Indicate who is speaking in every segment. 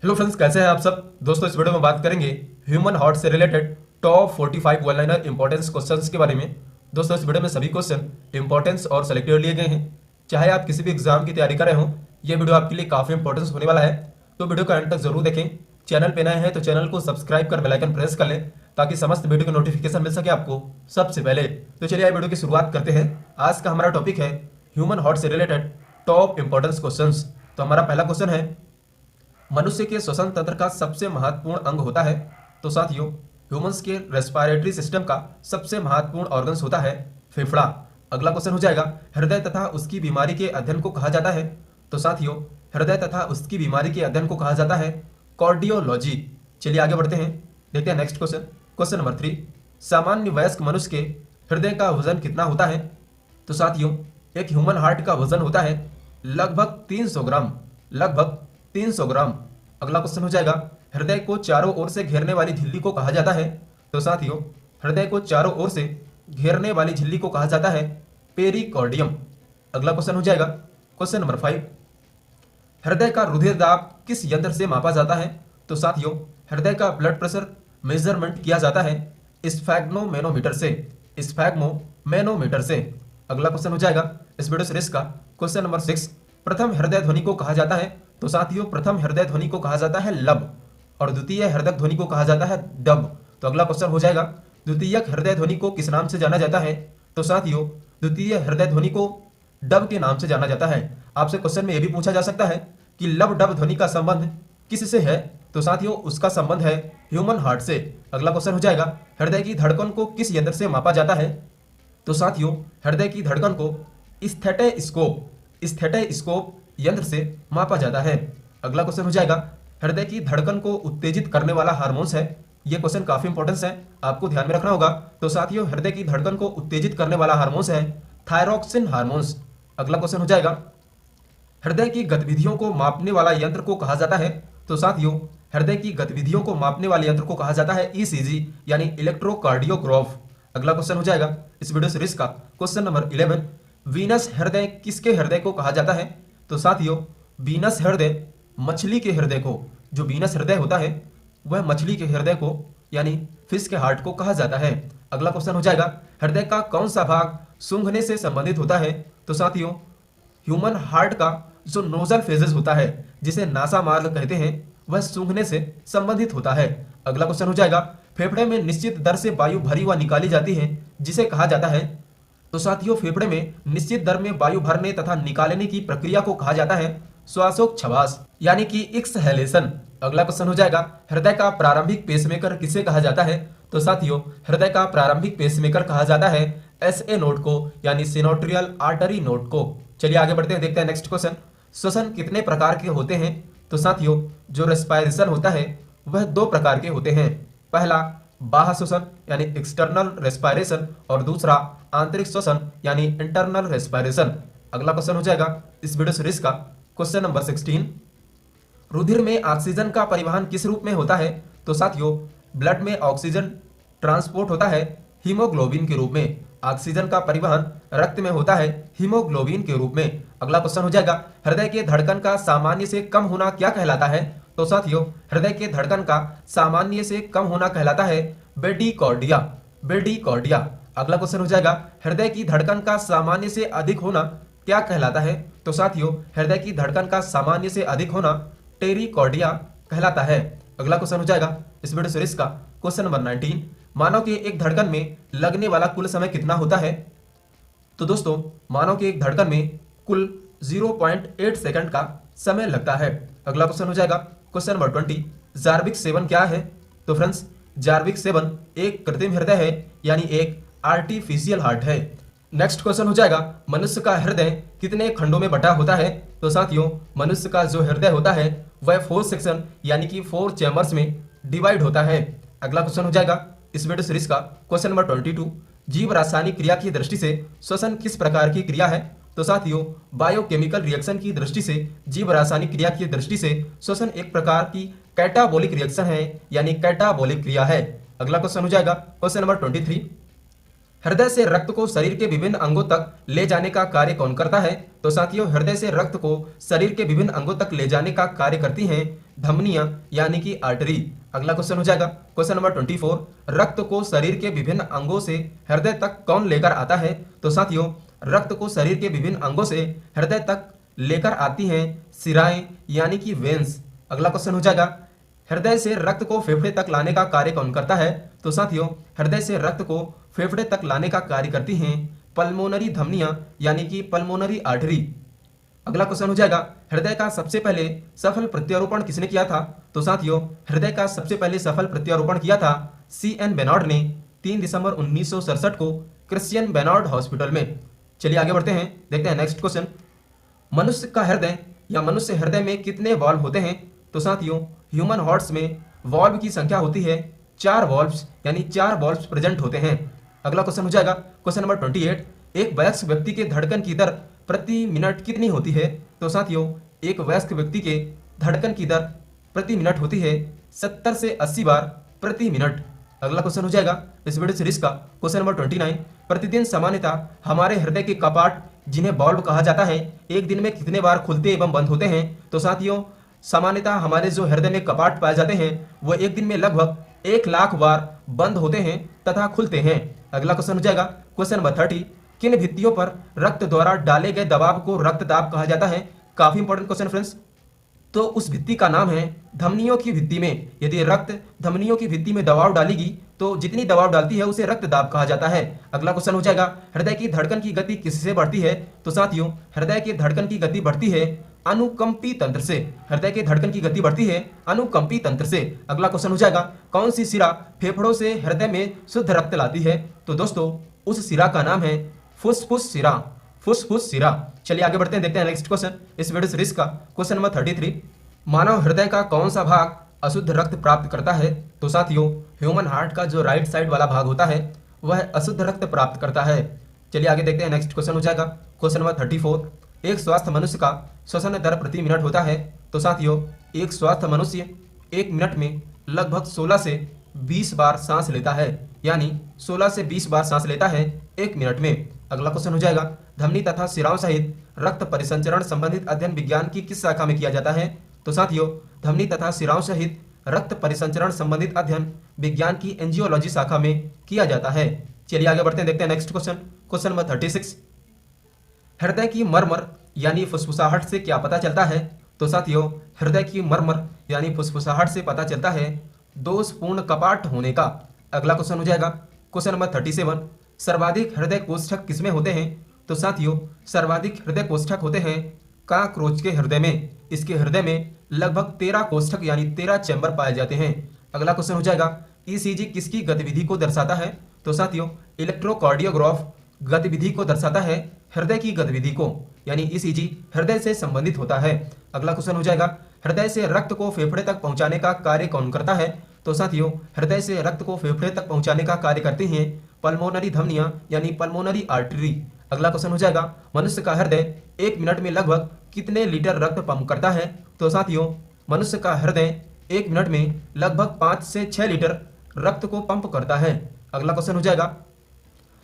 Speaker 1: Hello friends, कैसे हैं आप सब दोस्तों। इस वीडियो में बात करेंगे ह्यूमन हार्ट से related top 45 one liner importance questions के बारे में। दोस्तों इस वीडियो में सभी क्वेश्चन इंपॉर्टेंस और सेलेक्टेड लिए गए हैं। चाहे आप किसी भी एग्जाम की तैयारी कर रहे हो, ये वीडियो आपके लिए काफी इंपॉर्टेंस होने वाला है, तो वीडियो को एंड तक जरूर देखें। चैनल पे नए हैं तो चैनल को सब्सक्राइब कर बेल आइकन प्रेस कर लें ताकि समस्त वीडियो की नोटिफिकेशन मिल सके आपको सबसे पहले। तो चलिए वीडियो की शुरुआत करते हैं। आज का हमारा टॉपिक है ह्यूमन हार्ट से रिलेटेड टॉप इंपॉर्टेंस क्वेश्चंस। तो हमारा पहला क्वेश्चन है, मनुष्य के श्वसन तंत्र का सबसे महत्वपूर्ण अंग होता है। तो साथियों, ह्यूमंस के रेस्पिरेटरी सिस्टम का सबसे महत्वपूर्ण ऑर्गन्स होता है फेफड़ा। अगला क्वेश्चन हो जाएगा, हृदय तथा उसकी बीमारी के अध्ययन को कहा जाता है। तो साथियों, हृदय तथा उसकी बीमारी के अध्ययन को कहा जाता है कार्डियोलॉजी। चलिए आगे बढ़ते हैं, देखते हैं नेक्स्ट क्वेश्चन। क्वेश्चन नंबर 3, सामान्य वयस्क मनुष्य के हृदय का वजन कितना होता है। तो साथियों, एक ह्यूमन हार्ट का वजन होता है लगभग 300 ग्राम, लगभग 300 ग्राम। अगला क्वेश्चन हो जाएगा, हृदय को चारों ओर से घेरने वाली झिल्ली को कहा जाता है। तो साथियों, हृदय को चारों ओर से घेरने वाली झिल्ली को कहा जाता है पेरिकार्डियम। अगला क्वेश्चन हो जाएगा क्वेश्चन नंबर 5, हृदय का रुधिर दाब किस यंत्र से मापा जाता है। तो साथियों, हृदय का ब्लड प्रेशर मेजरमेंट किया जाता है स्फैग्मोमेनोमीटर से, स्फैग्मोमेनोमीटर से। अगला क्वेश्चन हो जाएगा इस वीडियो सीरीज का क्वेश्चन नंबर 6, प्रथम हृदय ध्वनि को कहा जाता है। तो साथियों, प्रथम हृदय ध्वनि को कहा जाता है लब और द्वितीय हृदय ध्वनि को कहा जाता है डब। तो अगला क्वेश्चन हो जाएगा, द्वितीयक हृदय ध्वनि को किस नाम से जाना जाता है। तो साथियों, द्वितीय हृदय ध्वनि को डब के नाम से जाना जाता है। आपसे क्वेश्चन में यह भी पूछा जा सकता है कि लब डब ध्वनि का संबंध किससे है। तो साथियों, उसका संबंध है ह्यूमन हार्ट से। अगला क्वेश्चन हो जाएगा, हृदय की धड़कन को किस यंत्र से मापा जाता है। तो साथियों, हृदय की धड़कन को स्टेथोस्कोप यंत्र से मापा जाता है। अगला क्वेश्चन हो जाएगा, हृदय की धड़कन को उत्तेजित करने वाला हार्मोन्स है। यह क्वेश्चन काफी इंपॉर्टेंस है, आपको ध्यान में रखना होगा। तो साथियों, हृदय की धड़कन को उत्तेजित करने वाला हार्मोन्स है थायरोक्सिन हार्मोन्स। अगला क्वेश्चन हो जाएगा, हृदय की गतिविधियों को मापने वाला यंत्र को कहा जाता है। तो साथियों, हृदय की गतिविधियों को मापने वाले यंत्र को कहा जाता है ईसीजी यानी इलेक्ट्रोकार्डियोग्राफ। अगला क्वेश्चन हो जाएगा इस वीडियो सीरीज का क्वेश्चन नंबर 11, वीनस हृदय किसके हृदय को कहा जाता है। तो साथियों, वीनस हृदय मछली के हृदय को, जो वीनस हृदय होता है वह मछली के हृदय को यानी फिश के हार्ट को कहा जाता है। अगला क्वेश्चन हो जाएगा, हृदय का कौन सा भाग सूंघने से संबंधित होता है। तो साथियों, ह्यूमन हार्ट का जो नोजल फेजेस होता है, जिसे नासा मार्ग कहते हैं, वह सूंघने से संबंधित होता है। अगला क्वेश्चन हो जाएगा, फेफड़े में निश्चित दर से वायु भरी व निकाली जाती है, जिसे कहा जाता है। तो साथियों, फेफड़े में निश्चित दर में वायु भरने तथा निकालने की प्रक्रिया को कहा जाता है श्वासोच्छवास यानी कि एक्सहेलेशन। अगला क्वेश्चन हो जाएगा, हृदय का प्रारंभिक पेसमेकर किसे कहा जाता है। तो साथियों, हृदय का प्रारंभिक पेसमेकर कहा जाता है एसए नोड को यानी सिनोट्रियल आर्टरी नोड को। चलिए आगे बढ़ते हैं, देखते हैं नेक्स्ट क्वेश्चन, श्वसन कितने प्रकार के होते हैं। तो साथियों, जो रेस्पिरेशन होता है वह 2 प्रकार के होते हैं। पहला बाह्य श्वसन यानी एक्सटर्नल रेस्पिरेशन और दूसरा आंतरिक श्वसन यानी इंटरनल रेस्पिरेशन। अगला क्वेश्चन हो जाएगा इस वीडियो सीरीज का क्वेश्चन नंबर 16, रुधिर में ऑक्सीजन का परिवहन किस रूप में होता है। तो साथियों, ब्लड में ऑक्सीजन ट्रांसपोर्ट होता है हीमोग्लोबिन के रूप में। ऑक्सीजन का परिवहन रक्त में होता है हीमोग्लोबिन के रूप में। अगला क्वेश्चन हो जाएगा, हृदय के धड़कन का सामान्य से कम होना क्या कहलाता है। तो साथियों, हृदय के धड़कन का सामान्य से कम होना कहलाता है ब्रेडिकार्डिया, ब्रेडिकार्डिया। अगला क्वेश्चन हो जाएगा, हृदय की धड़कन का सामान्य से अधिक होना क्या कहलाता है। तो साथियों, हृदय की धड़कन का सामान्य से अधिक होना टेरिकार्डिया कहलाता है। अगला क्वेश्चन हो जाएगा इस वीडियो सीरीज का क्वेश्चन नंबर 19, मानव के एक धड़कन में लगने वाला कुल समय कितना होता है। तो दोस्तों, मानव के एक धड़कन में कुल 0.8 सेकंड का समय लगता है। अगला क्वेश्चन हो जाएगा क्वेश्चन नंबर 20, जार्विक 7 क्या है। तो फ्रेंड्स, जार्विक 7 एक कृत्रिम हृदय है यानी एक आर्टिफिशियल हार्ट है। नेक्स्ट क्वेश्चन हो जाएगा, मनुष्य का हृदय कितने खंडों में बटा होता है। तो साथियों, मनुष्य का जो हृदय होता है वह 4 सेक्शन यानी कि 4 चैम्बर्स में डिवाइड होता है। अगला क्वेश्चन हो जाएगा इस वीडियो सीरीज का क्वेश्चन नंबर 22, जीव रासायनिक क्रिया की दृष्टि से श्वसन किस प्रकार की क्रिया है। तो साथियों, बायोकेमिकल रिएक्शन की दृष्टि से, जीव रासायनिक क्रिया की दृष्टि से श्वसन एक प्रकार की कैटाबोलिक रिएक्शन है यानी कैटाबोलिक क्रिया है। अगला क्वेश्चन हो जाएगा क्वेश्चन नंबर 23, हृदय से रक्त को शरीर के विभिन्न अंगों तक ले जाने का कार्य कौन करता है? तो साथियों, हृदय से रक्त को शरीर के विभिन्न अंगों तक ले जाने का कार्य करती हैं धमनियां यानी कि आर्टरी। अगला क्वेश्चन हो जाएगा क्वेश्चन नंबर 24, रक्त को शरीर के विभिन्न अंगों से हृदय तक कौन लेकर आता है? तो साथियों, रक्त को शरीर के विभिन्न अंगों से हृदय तक लेकर आती हैं शिराएं यानी कि वेन्स। अगला क्वेश्चन हो जाएगा हृदय से रक्त को फेफड़े तक लाने का कार्य कौन करता है? तो साथियों, हृदय से रक्त को फेफड़े तक लाने का कार्य करती हैं पल्मोनरी धमनियां यानी कि पल्मोनरी आर्टरी। अगला क्वेश्चन हो जाएगा हृदय का सबसे पहले सफल प्रत्यारोपण किसने किया था? तो साथियों, हृदय का सबसे पहले सफल प्रत्यारोपण किया था CN बेनार्ड ने 3 दिसंबर 1967 को क्रिश्चियन बेनार्ड हॉस्पिटल में। चलिए आगे बढ़ते हैं, देखते हैं नेक्स्ट क्वेश्चन। मनुष्य का हृदय या मनुष्य हृदय में कितने वाल्व होते हैं? तो साथियों, ह्यूमन हार्ट्स में वाल्व की संख्या होती है 4 वाल्व्स यानी 4 वाल्व्स प्रेजेंट होते हैं। अगला क्वेश्चन हो जाएगा क्वेश्चन नंबर 28, एक वयस्क व्यक्ति के धड़कन की दर प्रति मिनट कितनी होती है? तो साथियों, एक वयस्क व्यक्ति के धड़कन की दर प्रति मिनट होती है 70 से 80 बार प्रति मिनट। अगला क्वेश्चन हो जाएगा इस वीडियो सीरीज का क्वेश्चन नंबर 29, प्रतिदिन सामान्यतः हमारे हृदय के कपाट जिन्हें वाल्व कहा जाता है एक दिन में कितने बार खुलते एवं बंद होते हैं? तो साथियों, सामान्यतः हमारे जो हृदय में कपाट पाए जाते हैं वो एक दिन में लगभग 1 लाख बार बंद होते हैं तथा खुलते हैं। अगला क्वेश्चन हो जाएगा क्वेश्चन नंबर 30, किन भित्तियों पर रक्त द्वारा डाले गए दबाव को रक्तदाब कहा जाता है? काफी इंपॉर्टेंट क्वेश्चन फ्रेंड्स। तो उस भित्ति का नाम है धमनियों की भित्ति में। यदि रक्त धमनियों की भित्ति में दबाव डालेगी तो जितनी दबाव डालती है उसे रक्तदाब कहा जाता है। अगला क्वेश्चन हो जाएगा हृदय की धड़कन की गति किससे बढ़ती है? तो साथियों, हृदय की धड़कन की गति बढ़ती है अनुकंपी तंत्र से। हृदय की धड़कन की गति बढ़ती है अनुकंपी तंत्र से। अगला क्वेश्चन हो जाएगा कौन सी शिरा फेफड़ों से हृदय में शुद्ध रक्त लाती है? तो दोस्तों, उस शिरा का नाम है फुस्फुस शिरा। फुस्फुस शिरा। चलिए आगे बढ़ते हैं, देखते हैं नेक्स्ट क्वेश्चन इस वीडियो सीरीज का क्वेश्चन नंबर 33, मानव हृदय का कौन सा भाग अशुद्ध रक्त प्राप्त करता है? तो साथियों, ह्यूमन हार्ट का जो राइट साइड वाला भाग होता है वह अशुद्ध रक्त प्राप्त करता है। चलिए आगे देखते हैं, नेक्स्ट क्वेश्चन हो जाएगा क्वेश्चन नंबर 34, एक स्वस्थ मनुष्य का श्वसन दर प्रति मिनट होता है? तो साथियों, एक स्वस्थ मनुष्य 1 मिनट में लगभग 16 से 20 बार सांस लेता है, यानी 16 से 20 बार सांस लेता है 1 मिनट में। अगला क्वेश्चन हो जाएगा धमनी तथा शिराओं सहित रक्त परिसंचरण संबंधित अध्ययन विज्ञान की किस शाखा में किया जाता है? तो साथियों, धमनी तथा शिराओं सहित रक्त परिसंचरण संबंधित अध्ययन विज्ञान की एंजियोलॉजी शाखा में किया जाता है। चलिए आगे बढ़ते हैं, देखते हैं नेक्स्ट क्वेश्चन क्वेश्चन नंबर 36, हृदय की मरमर यानी फुसफुसाहट से क्या पता चलता है? तो साथियों, हृदय की मरमर यानी फुसफुसाहट से पता चलता है दोषपूर्ण कपाट होने का। अगला क्वेश्चन हो जाएगा क्वेश्चन नंबर 37, सर्वाधिक हृदय कोष्ठक किसमें होते हैं? तो साथियों, सर्वाधिक हृदय कोष्ठक होते हैं काकरोच के हृदय में। इसके हृदय में लगभग 13 कोष्ठक यानी 13 चैम्बर पाए जाते हैं। अगला क्वेश्चन हो जाएगा ईसीजी किसकी गतिविधि को दर्शाता है? तो साथियों, इलेक्ट्रोकार्डियोग्राफ गतिविधि को दर्शाता है हृदय की गतिविधि को, यानी ईसीजी हृदय से संबंधित होता है। अगला क्वेश्चन हो जाएगा हृदय से रक्त को फेफड़े तक पहुंचाने का कार्य कौन करता है? तो साथियों, हृदय से रक्त को फेफड़े तक पहुंचाने का कार्य करती हैं पल्मोनरी धमनियां यानी पल्मोनरी आर्टरी। अगला क्वेश्चन हो जाएगा मनुष्य का हृदय 1 मिनट में लगभग कितने लीटर रक्त पंप करता है? तो साथियों, मनुष्य का हृदय 1 मिनट में लगभग 5 से 6 लीटर रक्त को पंप करता है। अगला क्वेश्चन हो जाएगा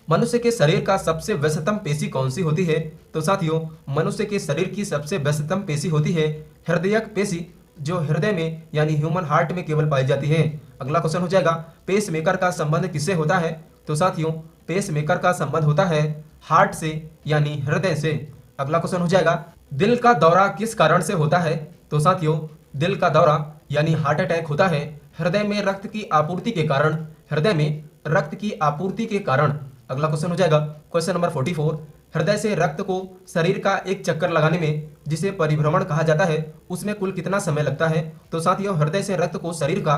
Speaker 1: मनुष्य के शरीर का सबसे व्यस्तम पेशी कौन सी होती है? तो साथियों, मनुष्य के शरीर की सबसे व्यस्तम पेशी होती है हृदयक पेशी, जो हृदय में यानी ह्यूमन हार्ट में केवल पाई जाती है। अगला क्वेश्चन हो जाएगा पेस मेकर का संबंध किससे होता है? तो साथियों, पेस मेकर का संबंध होता है हार्ट से यानी हृदय से। अगला क्वेश्चन हो जाएगा दिल का दौरा किस कारण से होता है? तो साथियों, दिल का दौरा यानी हार्ट अटैक होता है हृदय में रक्त की आपूर्ति के कारण। हृदय में रक्त की आपूर्ति के कारण। अगला क्वेश्चन हो जाएगा क्वेश्चन नंबर 44, हृदय से रक्त को शरीर का एक चक्कर लगाने में जिसे परिभ्रमण कहा जाता है उसमें कुल कितना समय लगता है? तो साथियों, हृदय से रक्त को शरीर का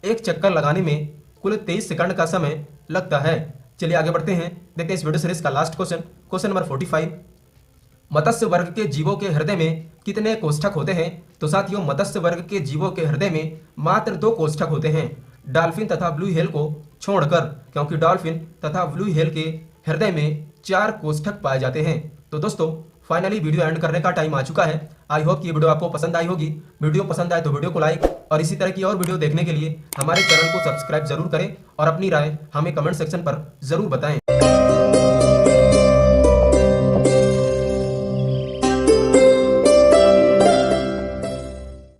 Speaker 1: एक चक्कर लगाने में कुल 23 सेकंड का समय लगता है। चलिए आगे बढ़ते हैं, देखते हैं इस वीडियो सीरीज का लास्ट क्वेश्चन क्वेश्चन नंबर 45, मत्स्य वर्ग के जीवों के हृदय में कितने कोष्ठक होते हैं? तो साथियों, मत्स्य वर्ग के जीवों के हृदय में मात्र 2 कोष्ठक होते हैं, डॉल्फिन तथा ब्लू व्हेल को छोड़कर, क्योंकि डॉल्फिन तथा ब्लू व्हेल के हृदय में 4 कोष्ठक पाए जाते हैं। तो दोस्तों, फाइनली वीडियो एंड करने का टाइम आ चुका है। आई होप कि ये वीडियो आपको पसंद आई होगी। वीडियो पसंद आए तो वीडियो को लाइक और इसी तरह की और वीडियो देखने के लिए हमारे चैनल को सब्सक्राइब जरूर करें और अपनी राय हमें कमेंट सेक्शन पर जरूर बताएं।